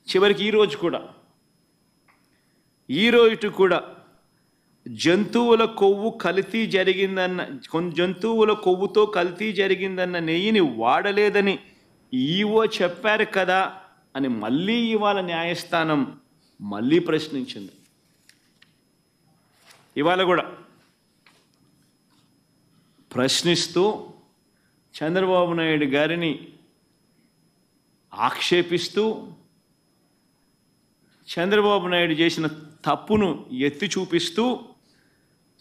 చివరికి ఈరోజు కూడా జంతువుల కొవ్వుతో కల్తీ జరిగిందన్న నెయ్యిని వాడలేదని ఈవో చెప్పారు కదా అని మళ్ళీ ఇవాళ న్యాయస్థానం మళ్ళీ ప్రశ్నించింది. ఇవాళ కూడా ప్రశ్నిస్తూ చంద్రబాబు నాయుడు గారిని ఆక్షేపిస్తూ చంద్రబాబు నాయుడు చేసిన తప్పును ఎత్తి చూపిస్తూ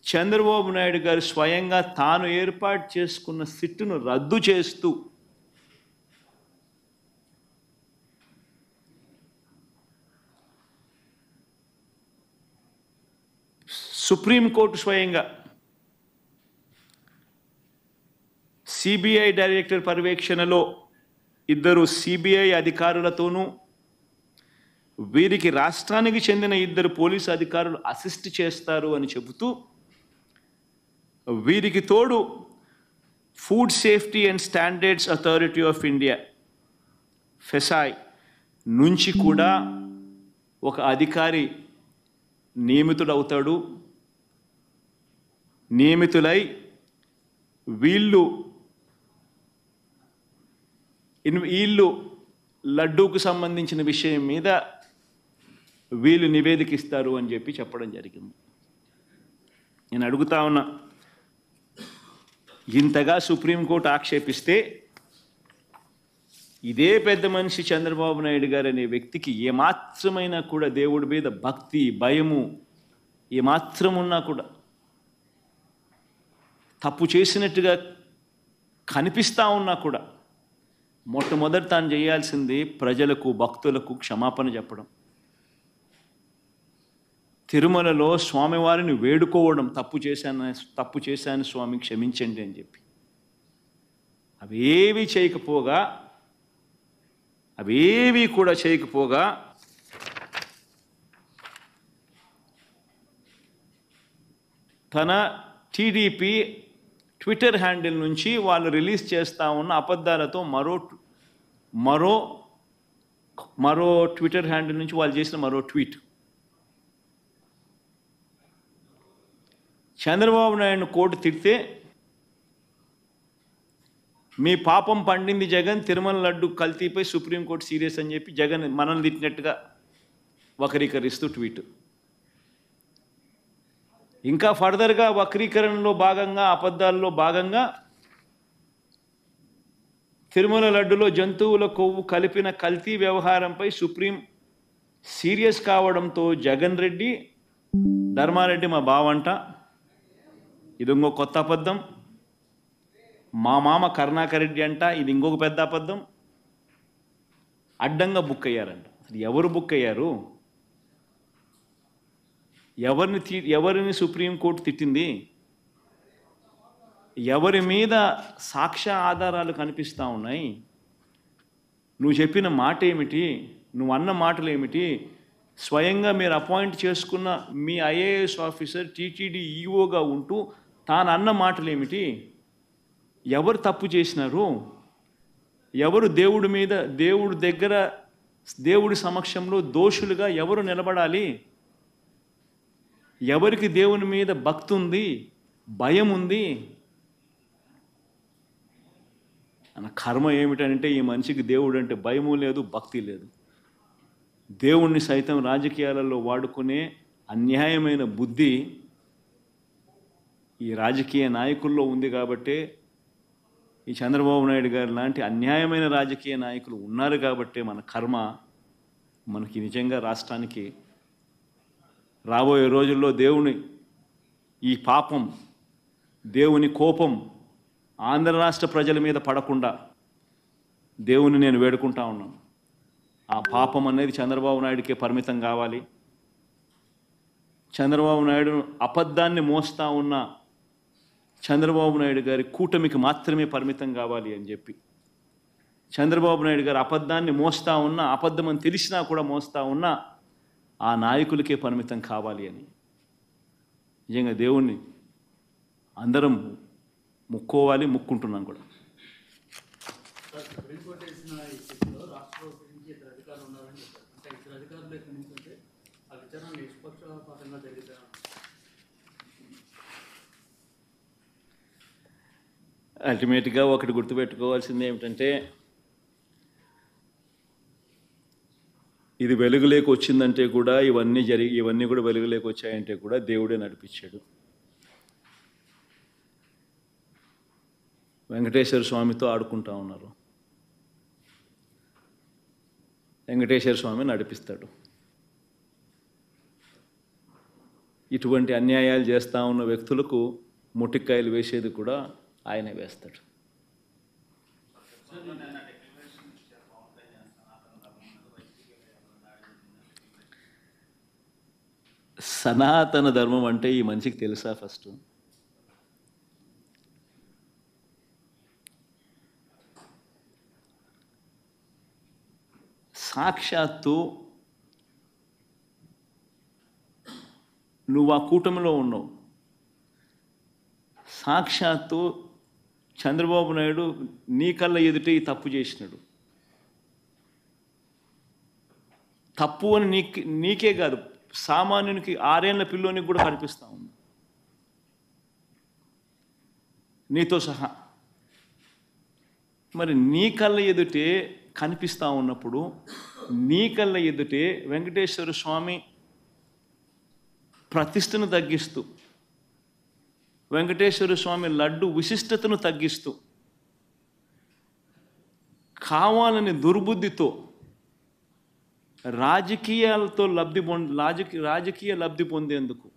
చంద్రబాబు నాయుడు గారు స్వయంగా తాను ఏర్పాటు చేసుకున్న సిట్టును రద్దు చేస్తూ సుప్రీంకోర్టు స్వయంగా సిబిఐ డైరెక్టర్ పర్యవేక్షణలో 2 సిబిఐ అధికారులతోనూ వీరికి రాష్ట్రానికి చెందిన 2 పోలీసు అధికారులు అసిస్ట్ చేస్తారు అని చెబుతూ వీరికి తోడు food safety and standards authority of India FSSAI నుంచి కూడా ఒక అధికారి నియమితులై వీళ్ళు లడ్డూకు సంబంధించిన విషయం మీద వీళ్ళు నివేదిక ఇస్తారు అని చెప్పడం జరిగింది. నేను అడుగుతా ఉన్నా, ఇంతగా సుప్రీంకోర్టు ఆక్షేపిస్తే ఇదే పెద్ద మనిషి చంద్రబాబు నాయుడు గారు అనే వ్యక్తికి ఏమాత్రమైనా కూడా దేవుడి మీద భక్తి భయము ఏమాత్రం ఉన్నా కూడా తప్పు చేసినట్టుగా కనిపిస్తూ ఉన్నా కూడా మొట్టమొదటి తాను చేయాల్సింది ప్రజలకు భక్తులకు క్షమాపణ చెప్పడం, తిరుమలలో స్వామివారిని వేడుకోవడం, తప్పు చేశాను స్వామి క్షమించండి అని చెప్పి. అవేవి కూడా చేయకపోగా తన టీడీపీ ట్విట్టర్ హ్యాండిల్ నుంచి వాళ్ళు రిలీజ్ చేస్తూ ఉన్న అబద్ధాలతో మరో ట్విట్టర్ హ్యాండిల్ నుంచి వాళ్ళు చేసిన మరో ట్వీట్, చంద్రబాబు నాయుడును కోర్టు తిడితే మీ పాపం పండింది జగన్, తిరుమల లడ్డు కల్తీపై సుప్రీంకోర్టు సీరియస్ అని చెప్పి జగన్ మనల్ని తిట్టినట్టుగా వక్రీకరిస్తూ ట్వీట్. ఇంకా ఫర్దర్గా వక్రీకరణలో భాగంగా అబద్ధాల్లో భాగంగా తిరుమల లడ్డులో జంతువుల కొవ్వు కలిపిన కల్తీ వ్యవహారంపై సుప్రీం సీరియస్ కావడంతో జగన్ రెడ్డి ధర్మారెడ్డి మా బావంట, ఇది ఇంకో కొత్త అబద్ధం, మా మామ కరుణాకర్ రెడ్డి అంట, ఇది ఇంకొక పెద్ద అబద్ధం, అడ్డంగా బుక్ అయ్యారంట. అసలు ఎవరు బుక్ అయ్యారు? ఎవరిని సుప్రీంకోర్టు తిట్టింది? ఎవరి మీద సాక్ష్య ఆధారాలు కనిపిస్తూ ఉన్నాయి? నువ్వు చెప్పిన మాట ఏమిటి? నువ్వు అన్న మాటలు ఏమిటి? స్వయంగా మీరు అపాయింట్ చేసుకున్న మీ ఐఏఎస్ ఆఫీసర్ టీటీడీ ఈఓగా ఉంటూ తాను అన్న మాటలు ఏమిటి? ఎవరు తప్పు చేసినారు? ఎవరు దేవుడి సమక్షంలో దోషులుగా ఎవరు నిలబడాలి? ఎవరికి దేవుని మీద భక్తి ఉంది, భయం ఉంది? అన్న కర్మ ఏమిటంటే ఈ మనిషికి దేవుడు అంటే భయము లేదు, భక్తి లేదు. దేవుణ్ణి సైతం రాజకీయాలలో వాడుకునే అన్యాయమైన బుద్ధి ఈ రాజకీయ నాయకుల్లో ఉంది. కాబట్టే ఈ చంద్రబాబు నాయుడు గారు లాంటి అన్యాయమైన రాజకీయ నాయకులు ఉన్నారు కాబట్టే మన కర్మ మనకి నిజంగా రాష్ట్రానికి రాబోయే రోజుల్లో ఈ పాపం, దేవుని కోపం ఆంధ్ర రాష్ట్ర ప్రజల మీద పడకుండా దేవుని నేను వేడుకుంటా ఉన్నాను. ఆ పాపం అనేది చంద్రబాబు నాయుడికే పరిమితం కావాలి. చంద్రబాబు నాయుడు అబద్ధాన్ని మోస్తా ఉన్న చంద్రబాబు నాయుడు గారి కూటమికి మాత్రమే పరిమితం కావాలి అని చెప్పి, చంద్రబాబు నాయుడు గారు అబద్ధాన్ని మోస్తా ఉన్న, అబద్ధం అని తెలిసినా కూడా మోస్తా ఉన్న ఆ నాయకులకే పరిమితం కావాలి అని నిజంగా దేవుణ్ణి అందరం ముక్కోవాలి, ముక్కుంటున్నాం కూడా. సుప్రీంకోర్టు వేసిన ఈ కేసులో రాష్ట్ర ప్రభుత్వం నుంచి ఇతర అధికారులు ఉన్నారని చెప్పారు. అంటే వాదనలు ఎక్కడి నుంచి అంటే ఆ విచారణ నిష్పక్షపాతంగా జరిగితే అల్టిమేట్గా ఒకటి గుర్తుపెట్టుకోవాల్సింది ఏమిటంటే, ఇది వెలుగులోకి వచ్చిందంటే కూడా ఇవన్నీ కూడా వెలుగులోకి వచ్చాయంటే కూడా దేవుడే నడిపించాడు. వెంకటేశ్వర స్వామితో ఆడుకుంటా ఉన్నారు, వెంకటేశ్వర స్వామి నడిపిస్తాడు. ఇటువంటి అన్యాయాలు చేస్తూ ఉన్న వ్యక్తులకు ముటిక్కాయలు వేసేది కూడా ఆయనే వేస్తాడు. సనాతన ధర్మం అంటే ఈ మనిషికి తెలుసా? ఫస్ట్ సాక్షాత్తు నువ్వు ఆ కూటమిలో ఉన్నావు. సాక్షాత్తు చంద్రబాబు నాయుడు నీ కళ్ళ ఎదుటే ఈ తప్పు చేసినాడు. తప్పు అని నీకే కాదు, సామాన్యునికి 6 ఏళ్ల పిల్లోనికి కూడా కనిపిస్తూ ఉంది, నీతో సహా. మరి నీ కళ్ళ ఎదుటే కనిపిస్తూ ఉన్నప్పుడు, నీ కళ్ళ ఎదుటే వెంకటేశ్వర స్వామి ప్రతిష్టను తగ్గిస్తూ, వెంకటేశ్వర స్వామి లడ్డు విశిష్టతను తగ్గిస్తూ, కావాలని దుర్బుద్ధితో రాజకీయ లబ్ధి పొందేందుకు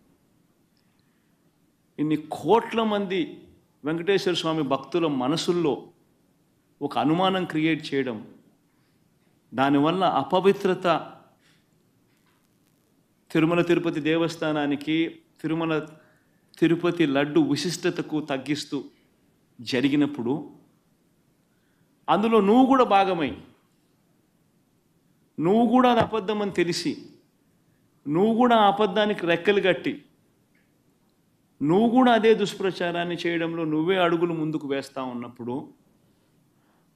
ఇన్ని కోట్ల మంది వెంకటేశ్వర స్వామి భక్తుల మనసుల్లో ఒక అనుమానం క్రియేట్ చేయడం, దానివల్ల అపవిత్రత తిరుమల తిరుపతి దేవస్థానానికి, తిరుపతి లడ్డు విశిష్టతకు తగ్గిస్తూ జరిగినప్పుడు, అందులో నువ్వు కూడా భాగమై, నువ్వు కూడా అది అబద్ధం అని తెలిసి, నువ్వు కూడా ఆ అబద్ధానికి రెక్కలు కట్టి, నువ్వు కూడా అదే దుష్ప్రచారాన్ని చేయడంలో నువ్వే అడుగులు ముందుకు వేస్తూ ఉన్నప్పుడు,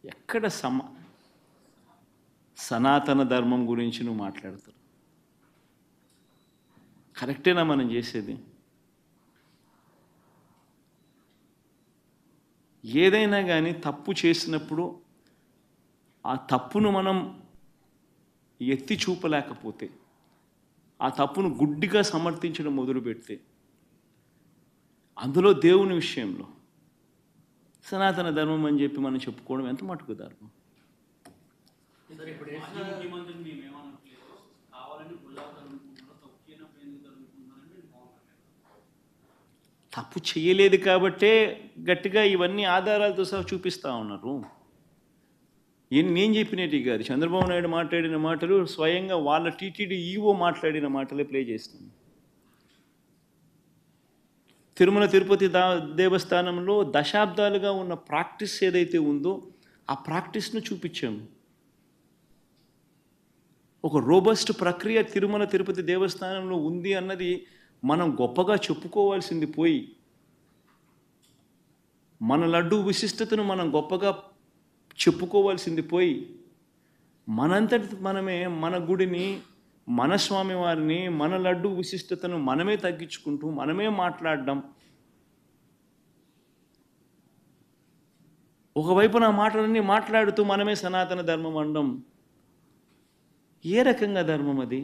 ఎక్కడ సనాతన ధర్మం గురించి నువ్వు మాట్లాడతావు? కరెక్టేనా మనం చేసేది? ఏదైనా కానీ తప్పు చేసినప్పుడు ఆ తప్పును మనం ఎత్తి చూపలేకపోతే, ఆ తప్పును గుడ్డిగా సమర్థించడం మొదలుపెడితే, అందులో దేవుని విషయంలో సనాతన ధర్మం అని చెప్పి మనం చెప్పుకోవడం ఎంత మటుకు ధర్మం? తప్పు చేయలేదు కాబట్టే గట్టిగా ఇవన్నీ ఆధారాలతో సహా చూపిస్తూ ఉన్నారు. నేను చెప్పినట్టు కాదు, చంద్రబాబు నాయుడు మాట్లాడిన మాటలు స్వయంగా వాళ్ళ టీటీడీ ఈవో మాట్లాడిన మాటలే ప్లే చేస్తాను. తిరుమల తిరుపతి దేవస్థానంలో దశాబ్దాలుగా ఉన్న ప్రాక్టీస్ ఏదైతే ఉందో ఆ ప్రాక్టీస్ను చూపించాము. ఒక రోబస్ట్ ప్రక్రియ తిరుమల తిరుపతి దేవస్థానంలో ఉంది అన్నది మనం గొప్పగా చెప్పుకోవాల్సింది పోయి, మన లడ్డు విశిష్టతను మనం గొప్పగా చెప్పుకోవాల్సింది పోయి, మనంతటి మనమే మన గుడిని, మన స్వామివారిని, మన లడ్డు విశిష్టతను మనమే తగ్గించుకుంటూ మనమే మాట్లాడడం, ఒకవైపున మాటలన్నీ మాట్లాడుతూ మనమే సనాతన ధర్మం అనడం ఏ రకంగా ధర్మం అది?